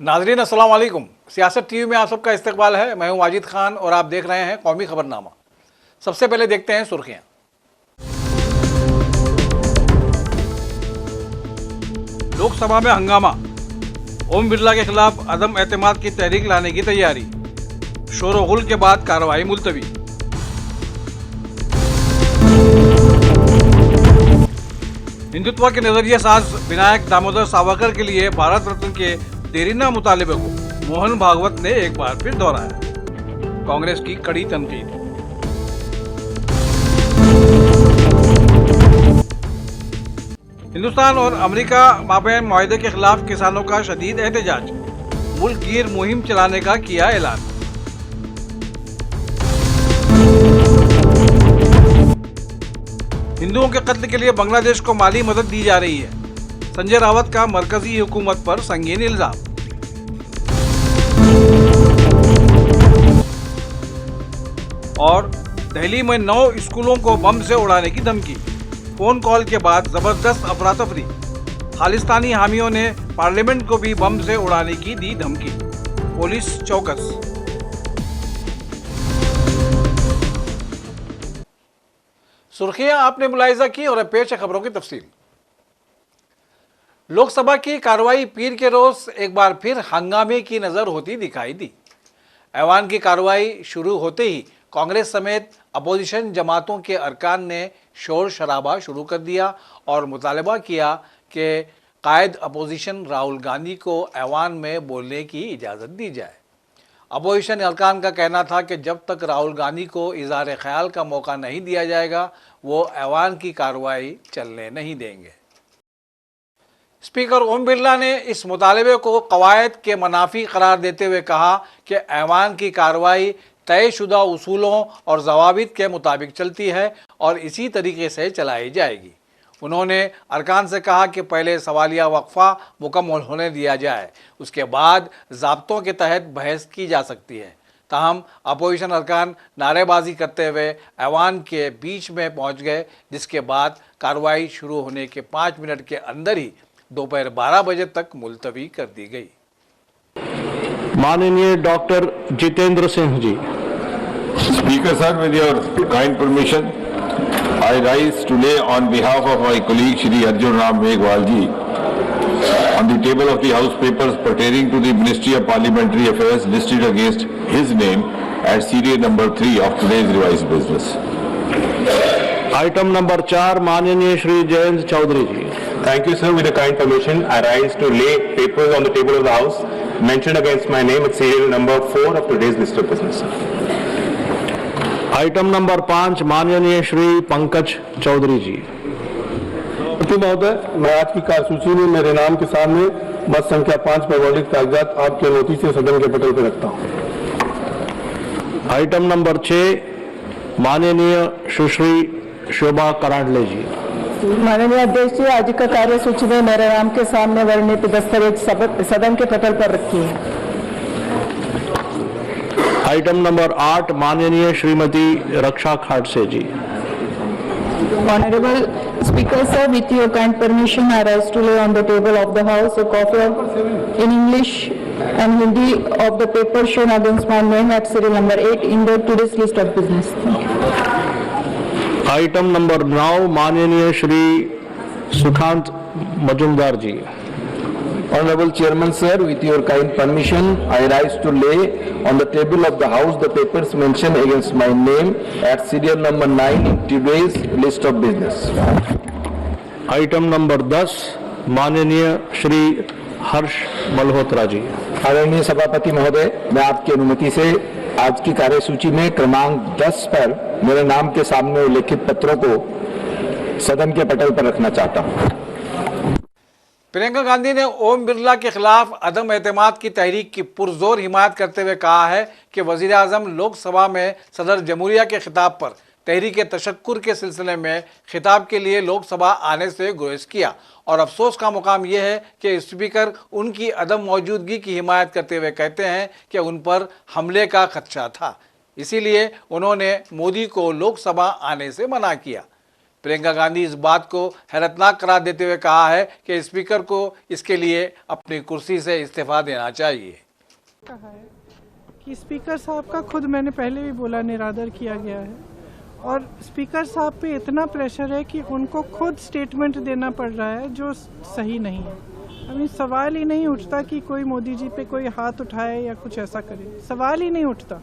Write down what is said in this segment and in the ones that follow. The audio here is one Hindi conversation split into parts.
नाजरीन अस्सलाम वालेकुम। सियासत टीवी में आप सबका इस्तकबाल है। मैं हूं वाजिद खान और आप देख रहे हैं कौमी खबरनामा। सबसे पहले देखते हैं सुर्खियां। लोकसभा में हंगामा, ओम बिरला के खिलाफ अदम एतमाद की तहरीक लाने की तैयारी, शोर-ओ-गुल के बाद कार्रवाई मुलतवी। हिंदुत्व के नजरिए साज विनायक दामोदर सावरकर के लिए भारत रत्न के देरीना मुतालिबे को मोहन भागवत ने एक बार फिर दोहराया। कांग्रेस की कड़ी तनकीद। हिंदुस्तान और अमेरिका माबैन मुआहदे के खिलाफ किसानों का शदीद एहतजाज, मुल्क गिर मुहिम चलाने का किया ऐलान। हिंदुओं के कत्ल के लिए बांग्लादेश को माली मदद दी जा रही है, संजय रावत का मरकजी हुकूमत पर संगीन इल्जाम। और दिल्ली में 9 स्कूलों को बम से उड़ाने की धमकी, फोन कॉल के बाद जबरदस्त अफरा-तफरी। खालिस्तानी हामियों ने पार्लियामेंट को भी बम से उड़ाने की दी धमकी, पुलिस चौकस। सुर्खियां आपने मुलाहिजा की और पेश है खबरों की तफसील। लोकसभा की कार्रवाई पीर के रोज एक बार फिर हंगामे की नजर होती दिखाई दी। ऐवान की कार्रवाई शुरू होते ही कांग्रेस समेत अपोजिशन जमातों के अरकान ने शोर शराबा शुरू कर दिया और मुतालबा किया कि कायद अपोजिशन राहुल गांधी को ऐवान में बोलने की इजाज़त दी जाए। अपोजिशन अरकान का कहना था कि जब तक राहुल गांधी को इज़हार ख्याल का मौका नहीं दिया जाएगा वो ऐवान की कार्रवाई चलने नहीं देंगे। स्पीकर ओम बिरला ने इस मुतालबे को कवायद के मनाफी करार देते हुए कहा कि ऐवान की कार्रवाई तयशुदा उसूलों और जवाबित के मुताबिक चलती है और इसी तरीके से चलाई जाएगी। उन्होंने अरकान से कहा कि पहले सवालिया वक्फा मुकम्मल होने दिया जाए, उसके बाद ज़ाब्तों के तहत बहस की जा सकती है। ताहम अपोजिशन अरकान नारेबाजी करते हुए ऐवान के बीच में पहुंच गए, जिसके बाद कार्रवाई शुरू होने के 5 मिनट के अंदर ही दोपहर 12 बजे तक मुलतवी कर दी गई। माननीय doctor Jitendra Singh ji. Speaker sir, with your kind permission, I rise to lay on behalf of my colleague Shri Arjun Ram Meghwal ji on the table of the House papers pertaining to the Ministry of Parliamentary Affairs listed against his name as serial number 3 of today's revised business. Item number 4 माननीय श्री जयंत चौधरी जी। Thank you, sir. With the kind permission, I rise to lay papers on the table of the House mentioned against my name at serial number 4 of today's list of business. Item number 5 माननीय श्री पंकज चौधरी जी। महोदय, मैं आज की कार्यसूची में मेरे नाम के सामने मत संख्या 5 पर वर्णित कागजात आपके नोटिस से सदन के पटल पर रखता हूँ। आइटम नंबर 6 माननीय सुश्री शोभा करांडले जी। माननीय अध्यक्ष जी, आज का कार्यसूची में मेरे नाम के सामने वर्णित दस्तावेज सदन के पटल पर रखी है। आइटम नंबर 8 माननीय श्रीमती रक्षा खाड़से जी। Honorable Speaker sir, with your kind permission, I rise to lay on the table of the House a copy of in English and Hindi of the paper shown against my name at serial number 8 in the today's list of business. Item number 9 माननीय श्री सुखांत मजुमदार जी। Honorable Chairman sir, with your kind permission, I rise to lay on the table of the House the papers mentioned against my name at serial number 9 in today's list of business. Item number 10 माननीय श्री हर्ष मल्होत्रा जी। आदरणीय सभापति महोदय, मैं आपकी अनुमति से आज की कार्यसूची में क्रमांक 10 पर मेरे नाम के सामने उल्लेखित पत्रों को सदन के पटल पर रखना चाहता हूँ। प्रियंका गांधी ने ओम बिरला के खिलाफ अदम एतमाद की तहरीक की पुरजोर हिमायत करते हुए कहा है कि वजीर आजम लोकसभा में सदर जमहूरिया के खिताब पर तहरीक तशक्कुर के सिलसिले में खिताब के लिए लोकसभा आने से गुरेज किया और अफसोस का मुकाम यह है कि स्पीकर उनकी अदम मौजूदगी की हिमायत करते हुए कहते हैं कि उन पर हमले का खदशा था, इसीलिए उन्होंने मोदी को लोकसभा आने से मना किया। प्रियंका गांधी इस बात को हैरतनाक करार देते हुए कहा है कि स्पीकर को इसके लिए अपनी कुर्सी से इस्तीफा देना चाहिए। कहा है कि स्पीकर साहब का खुद मैंने पहले भी बोला निरादर किया गया है और स्पीकर साहब पे इतना प्रेशर है कि उनको खुद स्टेटमेंट देना पड़ रहा है जो सही नहीं है। अभी सवाल ही नहीं उठता कि कोई मोदी जी पे कोई हाथ उठाए या कुछ ऐसा करे, सवाल ही नहीं उठता।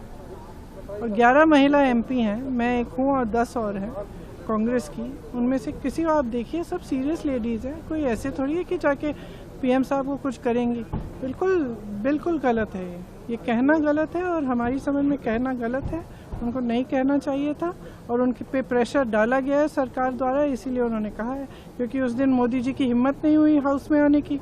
और 11 महिला एमपी हैं, मैं एक हूँ और 10 और हैं कांग्रेस की, उनमें से किसी को आप देखिए सब सीरियस लेडीज़ हैं। कोई ऐसे थोड़ी है कि जाके पीएम साहब को कुछ करेंगी। बिल्कुल गलत है ये कहना गलत है और हमारी समझ में कहना गलत है। उनको नहीं कहना चाहिए था और उनके पे प्रेशर डाला गया है सरकार द्वारा, इसीलिए उन्होंने कहा है, क्योंकि उस दिन मोदी जी की हिम्मत नहीं हुई हाउस में आने की।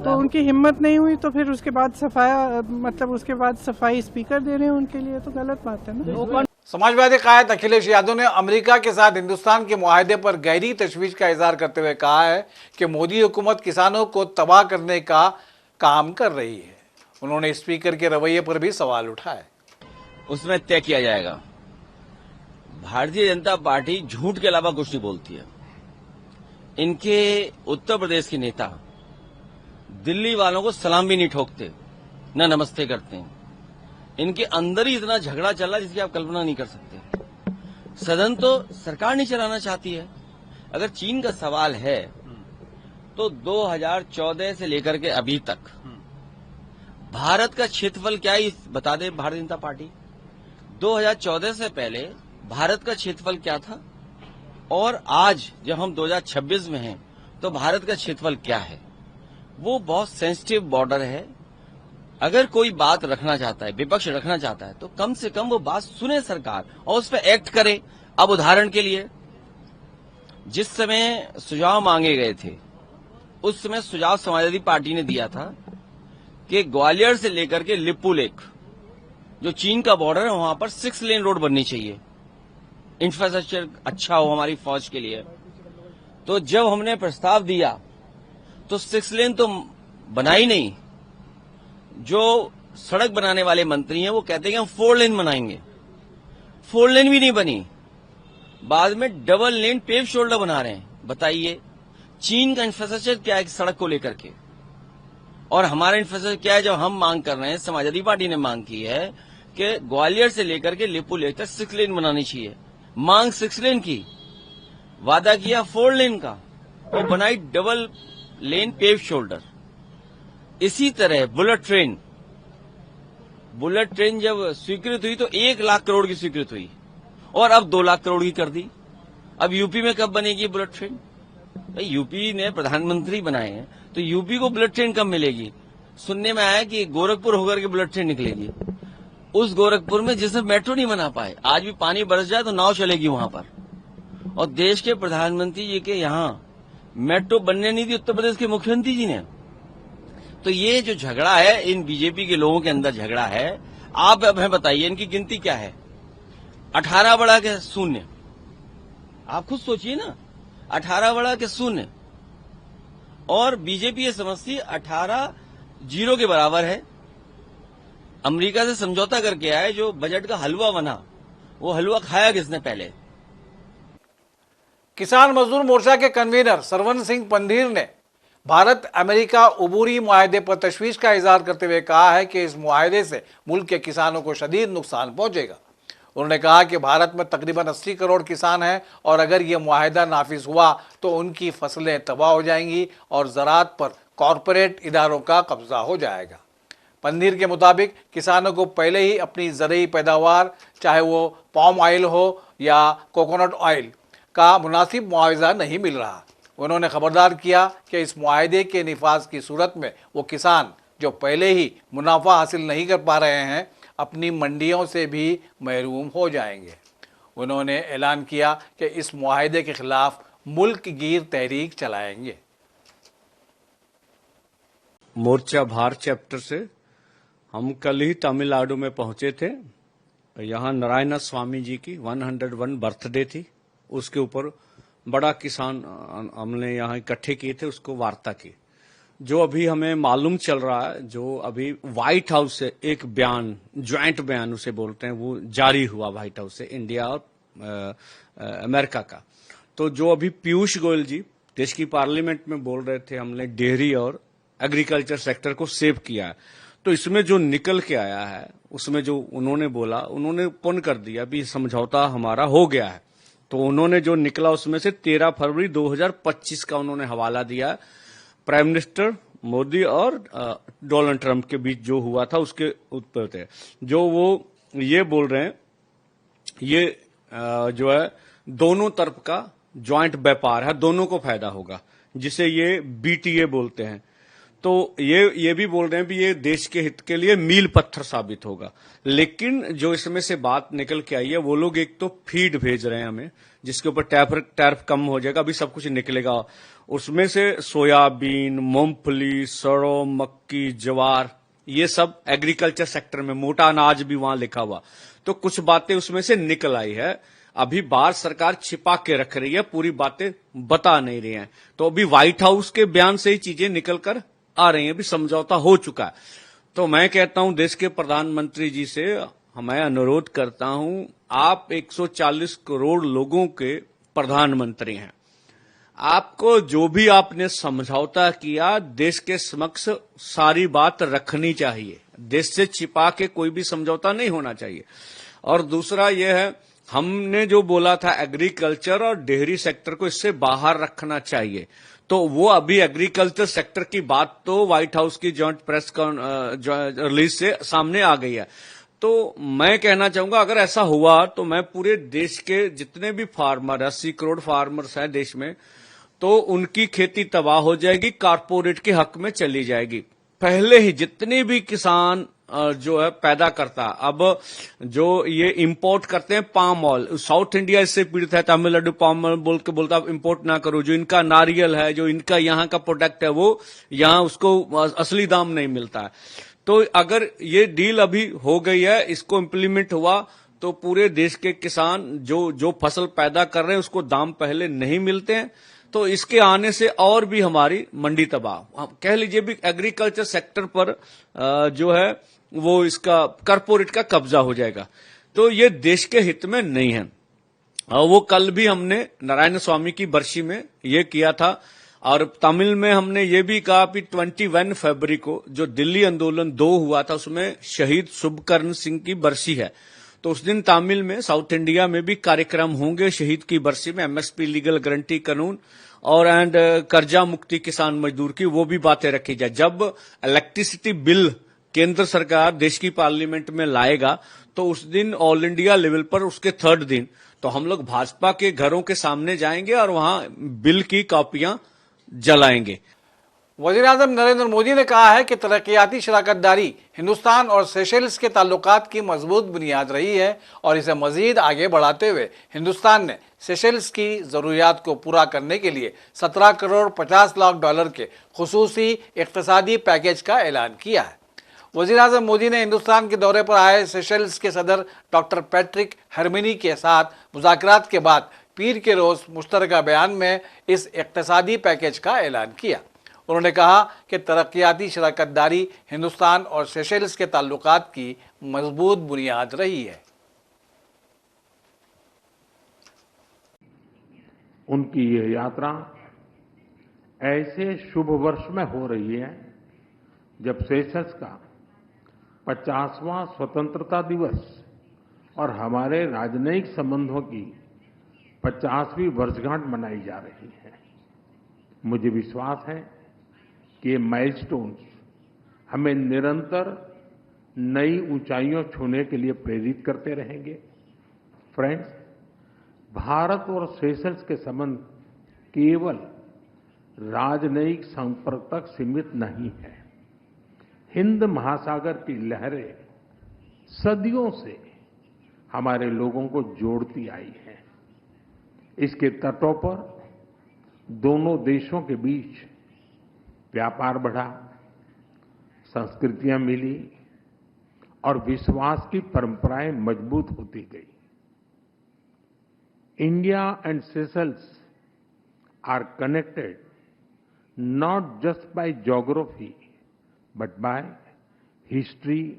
तो उनकी हिम्मत नहीं हुई तो फिर उसके बाद सफाई स्पीकर दे रहे हैं उनके लिए, तो गलत बात है ना। समाजवादी कायद अखिलेश यादव ने अमेरिका के साथ हिंदुस्तान के मुआहदे पर गहरी तशवीश का इजहार करते हुए कहा है कि मोदी हुकूमत किसानों को तबाह करने का काम कर रही है। उन्होंने स्पीकर के रवैये पर भी सवाल उठाए। उसमें तय किया जाएगा। भारतीय जनता पार्टी झूठ के अलावा कुछ नहीं बोलती है। इनके उत्तर प्रदेश के नेता दिल्ली वालों को सलाम भी नहीं ठोकते, न नमस्ते करते हैं। इनके अंदर ही इतना झगड़ा चल रहा है जिसकी आप कल्पना नहीं कर सकते। सदन तो सरकार नहीं चलाना चाहती है। अगर चीन का सवाल है तो 2014 से लेकर के अभी तक भारत का क्षेत्रफल क्या है बता दे भारतीय जनता पार्टी। 2014 से पहले भारत का क्षेत्रफल क्या था और आज जब हम 2026 में हैं तो भारत का क्षेत्रफल क्या है। वो बहुत सेंसिटिव बॉर्डर है। अगर कोई बात रखना चाहता है, विपक्ष रखना चाहता है, तो कम से कम वो बात सुने सरकार और उस पर एक्ट करे। अब उदाहरण के लिए जिस समय सुझाव मांगे गए थे उस समय सुझाव समाजवादी पार्टी ने दिया था कि ग्वालियर से लेकर के लिप्पू लेक जो चीन का बॉर्डर है वहां पर 6 लेन रोड बननी चाहिए, इंफ्रास्ट्रक्चर अच्छा हो हमारी फौज के लिए। तो जब हमने प्रस्ताव दिया तो 6 लेन तो बनाई नहीं। जो सड़क बनाने वाले मंत्री हैं वो कहते हैं कि हम 4 लेन बनाएंगे। 4 लेन भी नहीं बनी, बाद में डबल लेन पेव शोल्डर बना रहे हैं। बताइए चीन का इंफ्रास्ट्रक्चर क्या है सड़क को लेकर के और हमारा इंफ्रास्ट्रक्चर क्या है। जब हम मांग कर रहे हैं, समाजवादी पार्टी ने मांग की है कि ग्वालियर से लेकर के लिप्पू लेक तक 6 लेन बनानी चाहिए। मांग 6 लेन की, वादा किया 4 लेन का, वो बनाई डबल लेन पेव शोल्डर। इसी तरह बुलेट ट्रेन जब स्वीकृत हुई तो 1 लाख करोड़ की स्वीकृत हुई और अब 2 लाख करोड़ की कर दी। अब यूपी में कब बनेगी बुलेट ट्रेन? भाई यूपी ने प्रधानमंत्री बनाए हैं तो यूपी को बुलेट ट्रेन कब मिलेगी? सुनने में आया कि गोरखपुर होकर के बुलेट ट्रेन निकलेगी। उस गोरखपुर में जिसमें मेट्रो नहीं बना पाए, आज भी पानी बरस जाए तो नाव चलेगी वहां पर। और देश के प्रधानमंत्री जी के यहाँ मेट्रो बनने नहीं दी उत्तर प्रदेश के मुख्यमंत्री जी ने। तो ये जो झगड़ा है इन बीजेपी के लोगों के अंदर झगड़ा है। आप अब हमें बताइए इनकी गिनती क्या है? 18 बढ़ा के 0। आप खुद सोचिए ना, 18 बढ़ा के 0 और बीजेपी ये समझती 18 0 के बराबर है। अमेरिका से समझौता करके आए, जो बजट का हलवा बना वो हलवा खाया किसने पहले? किसान मजदूर मोर्चा के कन्वीनर सरवन सिंह पंधीर ने भारत अमेरिका अबूरी मुआहदे पर तशवीश का इजहार करते हुए कहा है कि इस मुआहदे से मुल्क के किसानों को शदीद नुकसान पहुंचेगा। उन्होंने कहा कि भारत में तकरीबन 80 करोड़ किसान हैं और अगर ये मुआहदा नाफिज हुआ तो उनकी फसलें तबाह हो जाएंगी और ज़राअत पर कॉरपोरेट इदारों का कब्जा हो जाएगा। पंधीर के मुताबिक किसानों को पहले ही अपनी ज़रूरी पैदावार, चाहे वो पाम ऑयल हो या कोकोनट ऑयल, का मुनासिब मुआवजा नहीं मिल रहा। उन्होंने खबरदार किया कि इस मुआहदे के निफाज की सूरत में वो किसान जो पहले ही मुनाफा हासिल नहीं कर पा रहे हैं अपनी मंडियों से भी महरूम हो जाएंगे। उन्होंने ऐलान किया कि इस मुआहदे के खिलाफ मुल्क गिर तहरीक चलाएंगे। मोर्चा भार चैप्टर से हम कल ही तमिलनाडु में पहुंचे थे। यहाँ नारायण स्वामी जी की 101 बर्थडे थी, उसके ऊपर बड़ा किसान हमने यहाँ इकट्ठे किए थे, उसको वार्ता की। जो अभी हमें मालूम चल रहा है, जो अभी व्हाइट हाउस से एक बयान, ज्वाइंट बयान उसे बोलते हैं, वो जारी हुआ व्हाइट हाउस से, इंडिया और अमेरिका का। तो जो अभी पीयूष गोयल जी देश की पार्लियामेंट में बोल रहे थे, हमने डेयरी और एग्रीकल्चर सेक्टर को सेव किया है, तो इसमें जो निकल के आया है उसमें जो उन्होंने बोला, उन्होंने पुन कर दिया भी समझौता हमारा हो गया है। तो उन्होंने जो निकला उसमें से 13 फरवरी 2025 का उन्होंने हवाला दिया, प्राइम मिनिस्टर मोदी और डोनाल्ड ट्रंप के बीच जो हुआ था उसके उत्तर थे। जो वो ये बोल रहे हैं, ये जो है दोनों तरफ का ज्वाइंट व्यापार है, दोनों को फायदा होगा, जिसे ये बीटीए बोलते हैं। तो ये भी बोल रहे हैं भी ये देश के हित के लिए मील पत्थर साबित होगा। लेकिन जो इसमें से बात निकल के आई है, वो लोग एक तो फीड भेज रहे हैं हमें, जिसके ऊपर टैरिफ कम हो जाएगा, अभी सब कुछ निकलेगा। उसमें से सोयाबीन, मूंगफली, सरसों, मक्की, ज्वार, ये सब एग्रीकल्चर सेक्टर में मोटा अनाज भी वहां लिखा हुआ। तो कुछ बातें उसमें से निकल आई है। अभी भारत सरकार छिपा के रख रही है, पूरी बातें बता नहीं रही है। तो अभी व्हाइट हाउस के बयान से ही चीजें निकल कर आ रही हैं, भी समझौता हो चुका है। तो मैं कहता हूं देश के प्रधानमंत्री जी से मैं अनुरोध करता हूं, आप 140 करोड़ लोगों के प्रधानमंत्री हैं, आपको जो भी आपने समझौता किया देश के समक्ष सारी बात रखनी चाहिए। देश से छिपा के कोई भी समझौता नहीं होना चाहिए। और दूसरा यह है, हमने जो बोला था एग्रीकल्चर और डेयरी सेक्टर को इससे बाहर रखना चाहिए, तो वो अभी एग्रीकल्चर सेक्टर की बात तो व्हाइट हाउस की जॉइंट प्रेस रिलीज से सामने आ गई है। तो मैं कहना चाहूंगा अगर ऐसा हुआ तो मैं पूरे देश के जितने भी फार्मर, 80 करोड़ फार्मर्स हैं देश में, तो उनकी खेती तबाह हो जाएगी, कारपोरेट के हक में चली जाएगी। पहले ही जितने भी किसान जो है पैदा करता, अब जो ये इंपोर्ट करते हैं पाम ऑयल, साउथ इंडिया इससे पीड़ित है, तमिलनाडु पाम ऑयल बोल के बोलता है इंपोर्ट ना करो। जो इनका नारियल है, जो इनका यहाँ का प्रोडक्ट है, वो यहाँ उसको असली दाम नहीं मिलता है। तो अगर ये डील अभी हो गई है, इसको इम्प्लीमेंट हुआ, तो पूरे देश के किसान जो फसल पैदा कर रहे हैं उसको दाम पहले नहीं मिलते हैं, तो इसके आने से और भी हमारी मंडी तबाह, कह लीजिए भी एग्रीकल्चर सेक्टर पर जो है वो इसका कारपोरेट का कब्जा हो जाएगा। तो ये देश के हित में नहीं है। वो कल भी हमने नारायण स्वामी की बरसी में ये किया था, और तमिल में हमने ये भी कहा कि 21 फरवरी को जो दिल्ली आंदोलन 2 हुआ था उसमें शहीद शुभकर्ण सिंह की बरसी है, तो उस दिन तमिल में साउथ इंडिया में भी कार्यक्रम होंगे शहीद की बरसी में। एमएसपी लीगल गारंटी कानून और कर्जा मुक्ति किसान मजदूर की, वो भी बातें रखी जाए। जब इलेक्ट्रिसिटी बिल केंद्र सरकार देश की पार्लियामेंट में लाएगा, तो उस दिन ऑल इंडिया लेवल पर उसके 3rd दिन तो हम लोग भाजपा के घरों के सामने जाएंगे और वहां बिल की कॉपियां जलाएंगे। वज़ीर-ए-आज़म नरेंद्र मोदी ने कहा है कि तरक्याती शराकतदारी हिंदुस्तान और सेशेल्स के ताल्लुकात की मजबूत बुनियाद रही है, और इसे मजीद आगे बढ़ाते हुए हिंदुस्तान ने सेशेल्स की जरूरियात को पूरा करने के लिए 17 करोड़ 50 लाख डॉलर के खुसूसी इक्तिसादी पैकेज का ऐलान किया है। वज़ीर-ए-आज़म मोदी ने हिंदुस्तान के दौरे पर आए सेशेल्स के सदर डॉक्टर पैट्रिक हेर्मिनी के साथ मुज़ाकरात के बाद पीर के रोज मुश्तरका बयान में इस इक्तिसादी पैकेज का ऐलान किया। उन्होंने कहा कि तरक्याती शराकतदारी हिंदुस्तान और सेशेल्स के ताल्लुकात की मजबूत बुनियाद रही है। उनकी ये यात्रा ऐसे शुभ वर्ष में हो रही है जब सेशेल्स का 50वां स्वतंत्रता दिवस और हमारे राजनयिक संबंधों की 50वीं वर्षगांठ मनाई जा रही है। मुझे विश्वास है कि ये माइलस्टोन्स हमें निरंतर नई ऊंचाइयों छूने के लिए प्रेरित करते रहेंगे। फ्रेंड्स, भारत और सेशेल्स के संबंध केवल राजनयिक संपर्क तक सीमित नहीं है। हिंद महासागर की लहरें सदियों से हमारे लोगों को जोड़ती आई हैं। इसके तटों पर दोनों देशों के बीच व्यापार बढ़ा, संस्कृतियां मिली और विश्वास की परंपराएं मजबूत होती गई। India and Seychelles are connected not just by geography but by history,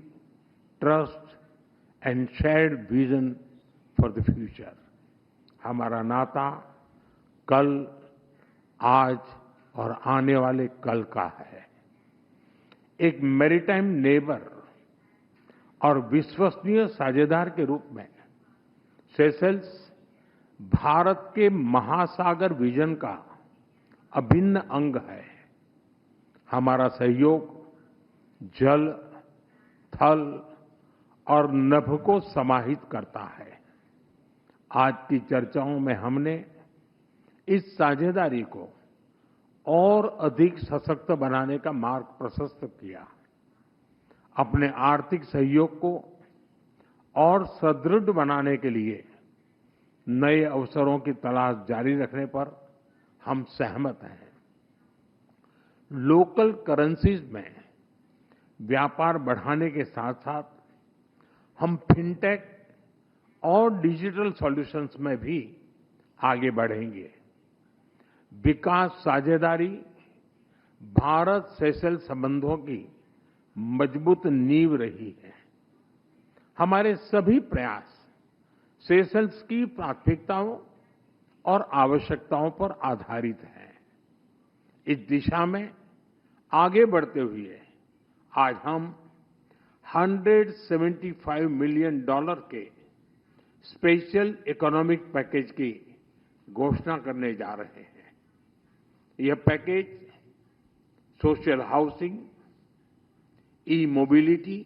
trust and shared vision for the future. हमारा नाता कल, आज और आने वाले कल का है। एक मैरीटाइम नेबर और विश्वसनीय साझेदार के रूप में सेशेल्स भारत के महासागर विजन का अभिन्न अंग है। हमारा सहयोग जल, थल और नभ को समाहित करता है। आज की चर्चाओं में हमने इस साझेदारी को और अधिक सशक्त बनाने का मार्ग प्रशस्त किया। अपने आर्थिक सहयोग को और सुदृढ़ बनाने के लिए नए अवसरों की तलाश जारी रखने पर हम सहमत हैं। लोकल करेंसीज में व्यापार बढ़ाने के साथ साथ हम फिनटेक और डिजिटल सॉल्यूशंस में भी आगे बढ़ेंगे। विकास साझेदारी भारत सेशेल्स संबंधों की मजबूत नींव रही है। हमारे सभी प्रयास सेशेल्स की प्राथमिकताओं और आवश्यकताओं पर आधारित हैं। इस दिशा में आगे बढ़ते हुए आज हम $175 मिलियन के स्पेशल इकोनॉमिक पैकेज की घोषणा करने जा रहे हैं। यह package social housing, e-mobility,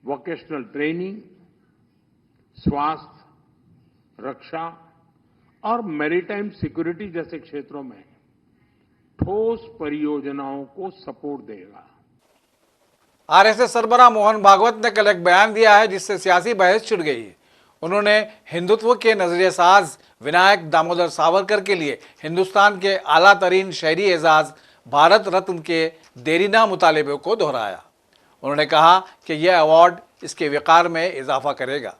vocational training, स्वास्थ्य, रक्षा और मैरीटाइम सिक्योरिटी जैसे क्षेत्रों में ठोस परियोजनाओं को सपोर्ट देगा। आरएसएस सरबराह मोहन भागवत ने कल एक बयान दिया है जिससे सियासी बहस छिड़ गई है। उन्होंने हिंदुत्व के नजरिए साज विनायक दामोदर सावरकर के लिए हिंदुस्तान के आला तरीन शहरी एजाज भारत रत्न के देरीना मुतालिबे को दोहराया। उन्होंने कहा कि यह अवार्ड इसके वक़ार में इजाफा करेगा।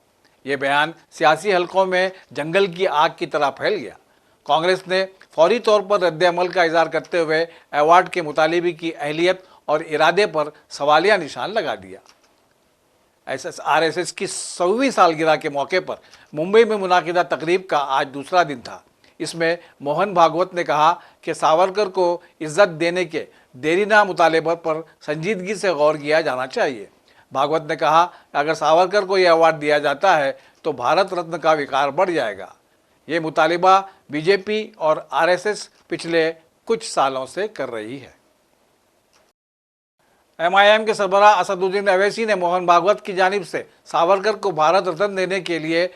ये बयान सियासी हलकों में जंगल की आग की तरह फैल गया। कांग्रेस ने फौरी तौर पर रद्द-ए-अमल का इज़हार करते हुए अवार्ड के मुतालिबे की अहलियत और इरादे पर सवालिया निशान लगा दिया। आरएसएस की 100वीं सालगिरह के मौके पर मुंबई में मुनाकिदा तकरीब का आज दूसरा दिन था। इसमें मोहन भागवत ने कहा कि सावरकर को इज्जत देने के देरीना मुतालिबे पर संजीदगी से गौर किया जाना चाहिए। भागवत ने कहा कि अगर सावरकर को यह अवार्ड दिया जाता है तो भारत रत्न का विकार बढ़ जाएगा। ये मुतालिबा बीजेपी और आरएसएस पिछले कुछ सालों से कर रही है। एमआईएम के सरबराह असदुद्दीन अवैसी ने मोहन भागवत की जानिब से सावरकर को भारत रत्न देने के लिए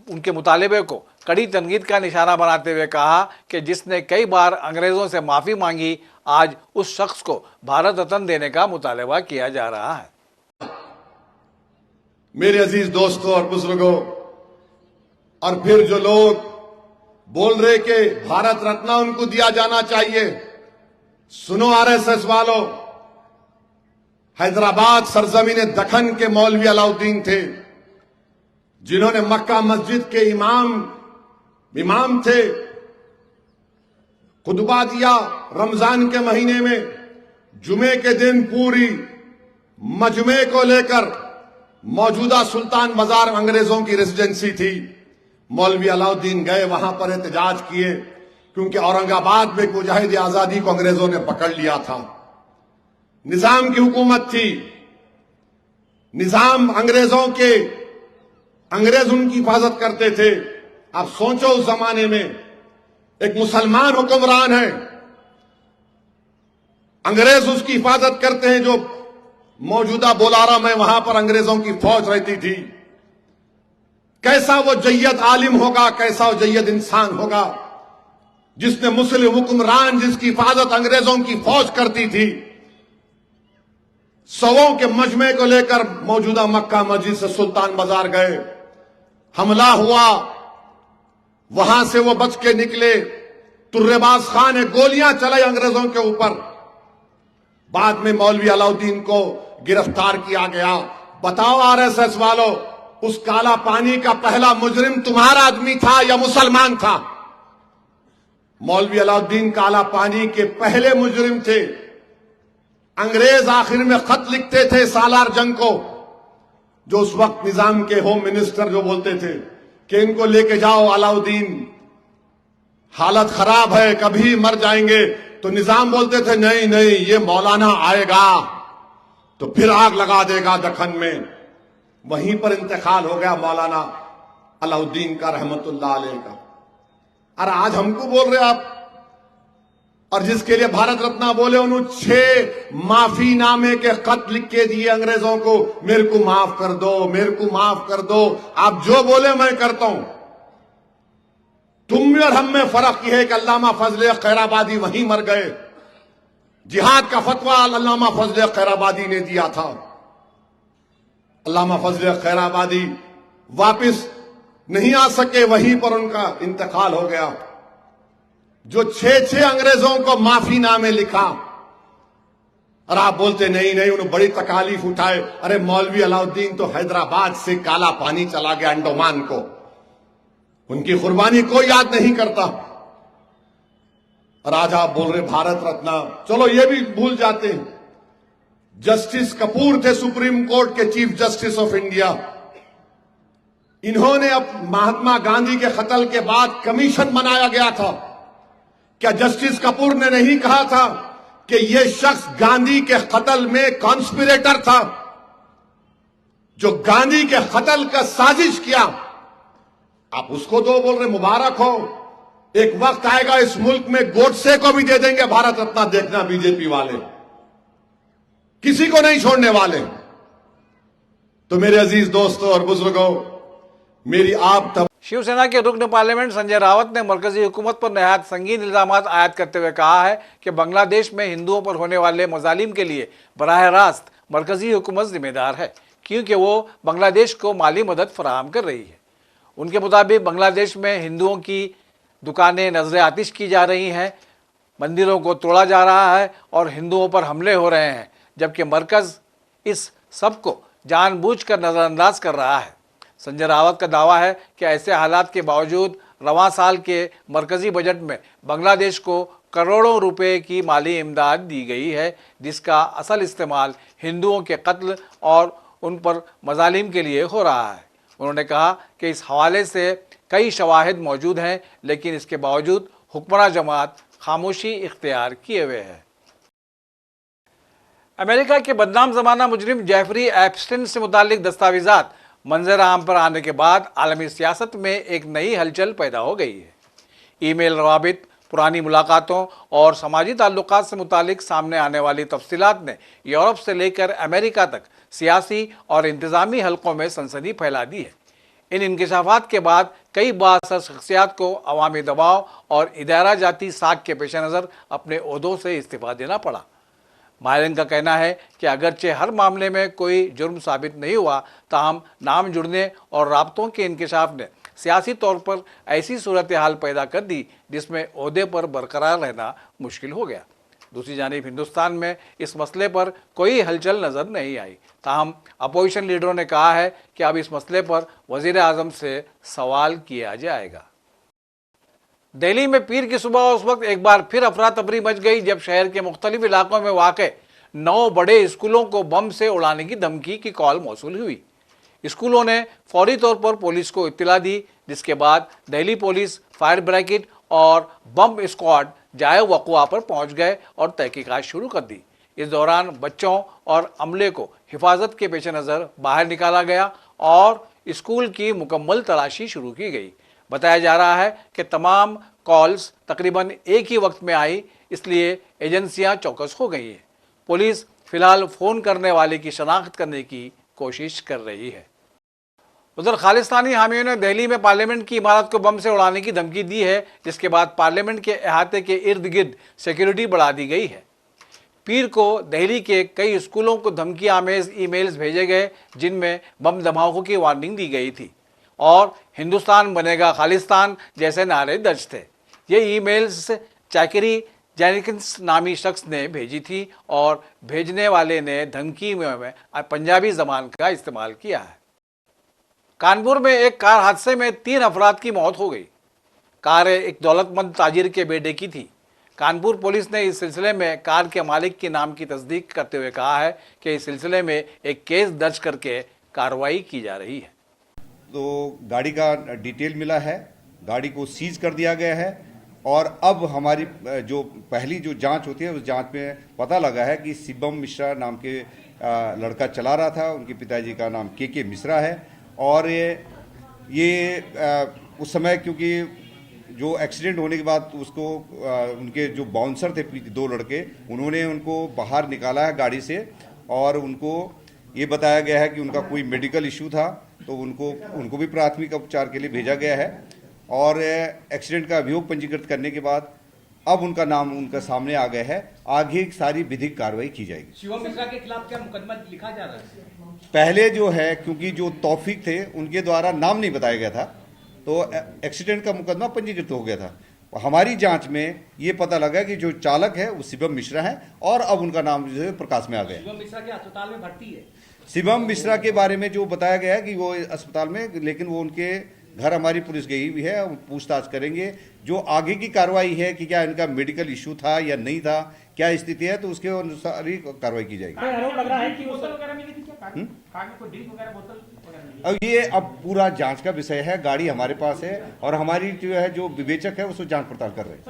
उनके मुतालिबे को कड़ी तनकीद का निशाना बनाते हुए कहा कि जिसने कई बार अंग्रेजों से माफ़ी मांगी, आज उस शख्स को भारत रत्न देने का मुतालिबा किया जा रहा है। मेरे अजीज दोस्तों और बुजुर्गों, और फिर जो लोग बोल रहे कि भारत रत्न उनको दिया जाना चाहिए, सुनो आरएसएस वालों, हैदराबाद सरजमीन दखन के मौलवी अलाउद्दीन थे जिन्होंने मक्का मस्जिद के इमाम थे, खुतबा दिया रमजान के महीने में, जुमे के दिन पूरी मजमे को लेकर मौजूदा सुल्तान बाजार अंग्रेजों की रेजिडेंसी थी। मौलवी अलाउद्दीन गए, वहां पर एहतजाज किए क्योंकि औरंगाबाद में मुजाहिद आजादी को अंग्रेजों ने पकड़ लिया था। निजाम की हुकूमत थी, निजाम अंग्रेज उनकी हिफाजत करते थे। आप सोचो उस जमाने में एक मुसलमान हुक्मरान है, अंग्रेज उसकी हिफाजत करते हैं, जो मौजूदा बोलारा में वहां पर अंग्रेजों की फौज रहती थी। कैसा वो जय्यद आलिम होगा, कैसा वो जय्यद इंसान होगा जिसने मुस्लिम हुक्मरान जिसकी हिफाजत अंग्रेजों की फौज करती थी, सवों के मजमे को लेकर मौजूदा मक्का मस्जिद से सुल्तान बाजार गए, हमला हुआ, वहां से वो बच के निकले। तुर्रेबाज खान ने गोलियां चलाई अंग्रेजों के ऊपर। बाद में मौलवी अलाउद्दीन को गिरफ्तार किया गया। बताओ आरएसएस वालों, उस काला पानी का पहला मुजरिम तुम्हारा आदमी था या मुसलमान था? मौलवी अलाउद्दीन काला पानी के पहले मुजरिम थे। अंग्रेज आखिर में खत लिखते थे सालार जंग को, जो उस वक्त निजाम के होम मिनिस्टर जो बोलते थे कि इनको लेके जाओ अलाउद्दीन, हालत खराब है, कभी मर जाएंगे। तो निजाम बोलते थे नहीं नहीं, ये मौलाना आएगा तो फिर आग लगा देगा दखन में। वहीं पर इंतकाल हो गया मौलाना अलाउद्दीन का रहमतुल्लाह अलैह का। और आज हमको बोल रहे आप, और जिसके लिए भारत रत्न बोले उन्होंने 6 माफीनामे के खत लिख के दिए अंग्रेजों को, मेरे को माफ कर दो, मेरे को माफ कर दो, आप जो बोले मैं करता हूं। तुम में और हम में फर्क यह है कि अल्लामा फजल खैराबादी वहीं मर गए। जिहाद का फतवा अल्लामा फजल खैराबादी ने दिया था। अल्लामा फजल खैराबादी वापिस नहीं आ सके, वहीं पर उनका इंतकाल हो गया। जो 6 अंग्रेजों को माफीनामे लिखा, और आप बोलते नहीं नहीं उन्होंने बड़ी तकालीफ उठाए। अरे मौलवी अलाउद्दीन तो हैदराबाद से काला पानी चला गया अंडोमान को, उनकी कुर्बानी कोई याद नहीं करता। और आज आप बोल रहे भारत रत्न, चलो ये भी भूल जाते हैं। जस्टिस कपूर थे सुप्रीम कोर्ट के चीफ जस्टिस ऑफ इंडिया। इन्होंने अब महात्मा गांधी के कत्ल के बाद कमीशन बनाया गया था। क्या जस्टिस कपूर ने नहीं कहा था कि यह शख्स गांधी के कत्ल में कॉन्स्पिरेटर था, जो गांधी के कत्ल का साजिश किया? आप उसको तो बोल रहे मुबारक हो। एक वक्त आएगा इस मुल्क में गोडसे को भी दे देंगे भारत रत्न, देखना बीजेपी वाले, किसी को नहीं छोड़ने वाले। तो मेरे अजीज दोस्तों और बुजुर्गों, मेरी आप शिवसेना के रुकन पार्लियामेंट संजय रावत ने मरकजी हुकूमत पर नहायत संगीन इल्जाम आयद करते हुए कहा है कि बांग्लादेश में हिंदुओं पर होने वाले मजालिम के लिए बराह रास्त मरकजी हुकूमत जिम्मेदार है, क्योंकि वो बांग्लादेश को माली मदद फराहम कर रही है। उनके मुताबिक बांग्लादेश में हिंदुओं की दुकानें नजर आतिश की जा रही हैं, मंदिरों को तोड़ा जा रहा है और हिंदुओं पर हमले हो रहे हैं, जबकि मरकज़ इस सब को जानबूझकर नज़रअंदाज कर रहा है। संजय रावत का दावा है कि ऐसे हालात के बावजूद रवां साल के मरकजी बजट में बांग्लादेश को करोड़ों रुपए की माली इमदाद दी गई है, जिसका असल इस्तेमाल हिंदुओं के कत्ल और उन पर मजालिम के लिए हो रहा है। उन्होंने कहा कि इस हवाले से कई शवाहिद मौजूद हैं, लेकिन इसके बावजूद हुक्मरान जमात खामोशी इख्तियार किए हुए है। अमेरिका के बदनाम जमाना मुजरिम जेफरी एप्स्टीन से मुतालिक दस्तावेजात मंजर आम पर आने के बाद आलमी सियासत में एक नई हलचल पैदा हो गई है। ईमेल रवाबित, पुरानी मुलाकातों और समाजी ताल्लुकात से मुतालिक सामने आने वाली तफसीलात ने यूरोप से लेकर अमेरिका तक सियासी और इंतज़ामी हलकों में सनसनी फैला दी है। इन इंकशाफात के बाद कई बाअसर शख्सियात को अवामी दबाव और इदारा जाती साख के पेश नज़र अपने ओहदों से इस्तीफा देना पड़ा। माहिरीन का कहना है कि अगरचे हर मामले में कोई जुर्म साबित नहीं हुआ, ताहम नाम जुड़ने और राब्तों के इंकशाफ ने सियासी तौर पर ऐसी सूरत हाल पैदा कर दी जिसमें ओहदे पर बरकरार रहना मुश्किल हो गया। दूसरी जानिब हिंदुस्तान में इस मसले पर कोई हलचल नज़र नहीं आई, ताहम अपोजिशन लीडरों ने कहा है कि अब इस मसले पर वज़ीर आज़म से सवाल किया जाएगा। दिल्ली में पीर की सुबह उस वक्त एक बार फिर अफरा तफरी मच गई जब शहर के मुख्तलिफ इलाकों में वाक़ 9 बड़े स्कूलों को बम से उड़ाने की धमकी की कॉल मौसूल हुई। स्कूलों ने फौरी तौर पर पुलिस को इत्तला दी, जिसके बाद दिल्ली पुलिस, फायर ब्रिगेड और बम स्क्वाड जाए वक़ुआ पर पहुंच गए और तहकीकात शुरू कर दी। इस दौरान बच्चों और अमले को हिफाजत के पेश नज़र बाहर निकाला गया और स्कूल की मुकम्मल तलाशी शुरू की गई। बताया जा रहा है कि तमाम कॉल्स तकरीबन एक ही वक्त में आई, इसलिए एजेंसियां चौकस हो गई हैं। पुलिस फिलहाल फ़ोन करने वाले की शनाख्त करने की कोशिश कर रही है। उधर खालिस्तानी हामियों ने दिल्ली में पार्लियामेंट की इमारत को बम से उड़ाने की धमकी दी है, जिसके बाद पार्लियामेंट के अहाते के इर्द गिर्द सिक्योरिटी बढ़ा दी गई है। पीर को दिल्ली के कई स्कूलों को धमकी आमेज ईमेल्स भेजे गए जिनमें बम धमाकों की वार्निंग दी गई थी और हिंदुस्तान बनेगा खालिस्तान जैसे नारे दर्ज थे। ये ईमेल्स चैकरी जेनिकिंस नामी शख्स ने भेजी थी और भेजने वाले ने धमकी में पंजाबी ज़बान का इस्तेमाल किया है। कानपुर में एक कार हादसे में 3 अफराद की मौत हो गई। कार एक दौलतमंद ताजिर के बेटे की थी। कानपुर पुलिस ने इस सिलसिले में कार के मालिक के नाम की तस्दीक करते हुए कहा है कि इस सिलसिले में एक केस दर्ज करके कार्रवाई की जा रही है। तो गाड़ी का डिटेल मिला है, गाड़ी को सीज कर दिया गया है और अब हमारी जो पहली जो जांच होती है उस जांच में पता लगा है कि शिवम मिश्रा नाम के लड़का चला रहा था। उनके पिताजी का नाम के मिश्रा है और ये उस समय क्योंकि जो एक्सीडेंट होने के बाद उसको उनके जो बाउंसर थे 2 लड़के, उन्होंने उनको बाहर निकाला है गाड़ी से और उनको ये बताया गया है कि उनका कोई मेडिकल इशू था, तो उनको भी प्राथमिक उपचार के लिए भेजा गया है और एक्सीडेंट का अभियोग पंजीकृत करने के बाद अब उनका नाम उनका सामने आ गया है। आगे सारी विधिक कार्रवाई की जाएगी। शिवम मिश्रा के खिलाफ क्या मुकदमा लिखा जा रहा है? पहले जो है, क्योंकि जो तौफीक थे उनके द्वारा नाम नहीं बताया गया था, तो एक्सीडेंट का मुकदमा पंजीकृत हो गया था। हमारी जांच में ये पता लगा कि जो चालक है वो शिवम मिश्रा है और अब उनका नाम जो है प्रकाश में आ गया। शिवम मिश्रा के अस्पताल में भर्ती है। शिवम मिश्रा के बारे में जो बताया गया है कि वो अस्पताल में, लेकिन वो उनके घर हमारी पुलिस गई हुई है, पूछताछ करेंगे। जो आगे की कार्रवाई है कि क्या इनका मेडिकल इशू था या नहीं था, क्या स्थिति है, तो उसके अनुसार ही कार्रवाई की जाएगी। अब ये पूरा जांच का विषय है। गाड़ी हमारे पास है और हमारी जो है जो विवेचक है उसको जांच पड़ताल कर रहे हैं।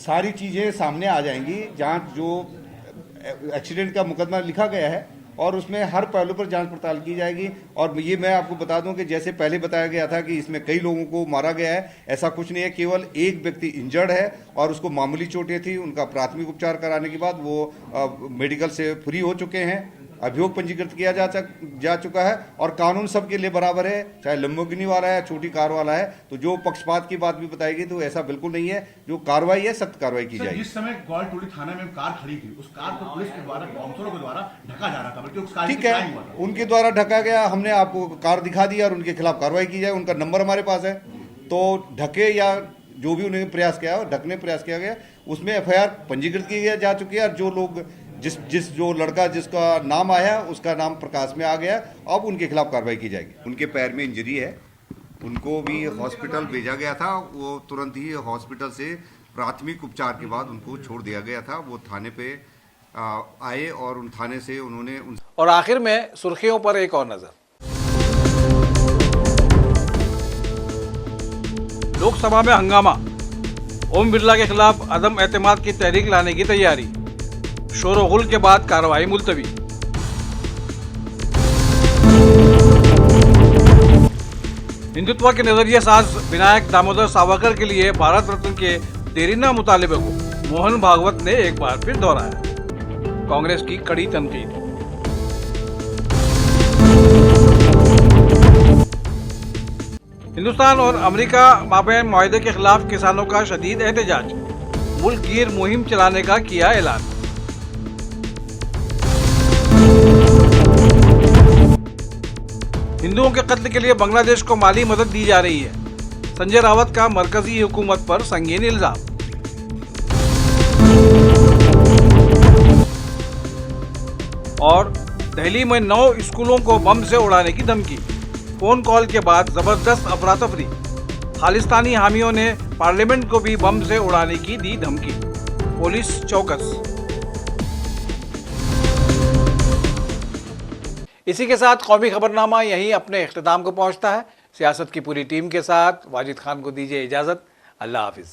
सारी चीजें सामने आ जाएंगी। जांच जो एक्सीडेंट का मुकदमा लिखा गया है और उसमें हर पहलू पर जांच पड़ताल की जाएगी। और ये मैं आपको बता दूं कि जैसे पहले बताया गया था कि इसमें कई लोगों को मारा गया है, ऐसा कुछ नहीं है। केवल एक व्यक्ति इंजर्ड है और उसको मामूली चोटें थी। उनका प्राथमिक उपचार कराने के बाद वो मेडिकल से फ्री हो चुके हैं। अभियोग पंजीकृत किया जा चुका है और कानून सबके लिए बराबर है, चाहे लंबोर्गिनी वाला है, छोटी कार वाला है। तो जो पक्षपात की बात भी बताएगी तो ऐसा बिल्कुल नहीं है। जो कार्रवाई है सख्त कार्रवाई की जाएगी। जिस समय ग्वालटोली थाना में कार खड़ी थी, उस कार को पुलिस के द्वारा बाउंसरों के द्वारा ढका जा रहा था, बल्कि उस कार ठीक है, उनके द्वारा ढका गया। हमने आपको कार दिखा दी और उनके खिलाफ कार्रवाई की जाए। उनका नंबर हमारे पास है, तो ढके या जो भी उन्होंने प्रयास किया, ढकने प्रयास किया गया, उसमें FIR पंजीकृत की जा चुकी है। और जो लोग जो लड़का जिसका नाम आया उसका नाम प्रकाश में आ गया, अब उनके खिलाफ कार्रवाई की जाएगी। उनके पैर में इंजरी है, उनको भी हॉस्पिटल भेजा गया था। वो तुरंत ही हॉस्पिटल से प्राथमिक उपचार के बाद उनको छोड़ दिया गया था। वो थाने पे आए और उन थाने से उन्होंने और आखिर में सुर्खियों पर एक और नजर। लोकसभा में हंगामा, ओम बिरला के खिलाफ अदम एतमाद की तहरीक लाने की तैयारी। शोरगुल के बाद कार्रवाई मुलतवी। हिंदुत्व के नजरिए साज विनायक दामोदर सावरकर के लिए भारत रत्न के देरीना मुतालिबे को मोहन भागवत ने एक बार फिर दोहराया। कांग्रेस की कड़ी तनकीद। हिंदुस्तान और अमेरिका माबैन मुआहदे के खिलाफ किसानों का शदीद एहतजाज। मुल्क गिर मुहिम चलाने का किया ऐलान। हिंदुओं के कत्ल के लिए बांग्लादेश को माली मदद दी जा रही है। संजय रावत का मरकजी हुकूमत पर संगीन इल्जाम। और दिल्ली में 9 स्कूलों को बम से उड़ाने की धमकी। फोन कॉल के बाद जबरदस्त अफरा तफरी। खालिस्तानी हामियों ने पार्लियामेंट को भी बम से उड़ाने की दी धमकी। पुलिस चौकस। इसी के साथ कौमी खबरनामा यहीं अपने इख्तिताम को पहुंचता है। सियासत की पूरी टीम के साथ वाजिद खान को दीजिए इजाजत। अल्लाह हाफिज।